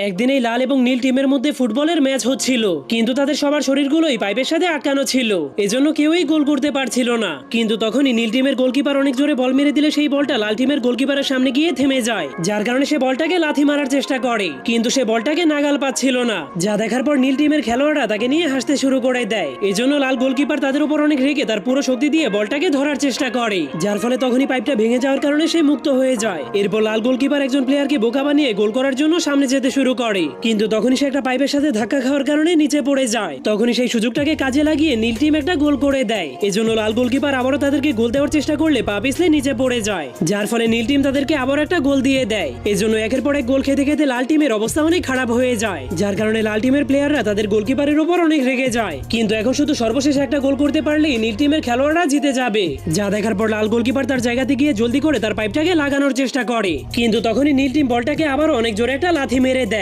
একদিন এই লাল এবং নীল টিমের মধ্যে ফুটবলের ম্যাচ হচ্ছিল, কিন্তু তাদের সবার শরীরগুলোই পাইপের সাথে আটকানো ছিল, এজন্য কেউই গোল করতে পারছিল না। কিন্তু তখনই নীল টিমের গোলকিপার অনেক জোরে বল মেরে দিলে সেই বলটা লাল টিমের গোলকিপারের সামনে গিয়ে থেমে যায়, যার কারণে সে বলটাকে লাথি মারার চেষ্টা করে, কিন্তু সে বলটাকে নাগাল পাচ্ছিল না। যা দেখার পর নীল টিমের খেলোয়াড়রা তাকে নিয়ে হাসতে শুরু করে দেয়। এজন্য লাল গোলকিপার তাদের উপর অনেক রেগে তার পুরো শক্তি দিয়ে বলটাকে ধরার চেষ্টা করে, যার ফলে তখনই পাইপটা ভেঙে যাওয়ার কারণে সে মুক্ত হয়ে যায়। এরপর লাল গোলকিপার একজন প্লেয়ারকে বোকা বানিয়ে গোল করার জন্য সামনে যেতে শুরু করে, কিন্তু তখনই সে একটা পাইপের সাথে ধাক্কা খাওয়ার কারণে নিচে পড়ে যায়। তখনই সেই সুযোগটাকে কাজে লাগিয়ে নীল টিম একটা গোল করে দেয়। এজন্য লাল গোলকিপার আবারও তাদেরকে গোল দেওয়ার চেষ্টা করলে পা পিছলে নিচে পড়ে যায়, যার ফলে নীল টিম তাদেরকে আবার একটা গোল দিয়ে দেয়। এজন্য একের পর এক গোল খেতে খেতে লাল টিমের অবস্থা অনেক খারাপ হয়ে যায়, যার কারণে লাল টিমের প্লেয়াররা তাদের গোলকিপারের উপর অনেক রেগে যায়। কিন্তু এখন শুধু সর্বশেষ একটা গোল করতে পারলেই নীল টিমের খেলোয়াড়রা জিতে যাবে। যা দেখার পর লাল গোলকিপার তার জায়গাতে গিয়ে জলদি করে তার পাইপটাকে লাগানোর চেষ্টা করে, কিন্তু তখনই নীল টিম বলটাকে আবার অনেক জোরে একটা লাথি মেরে দেয়।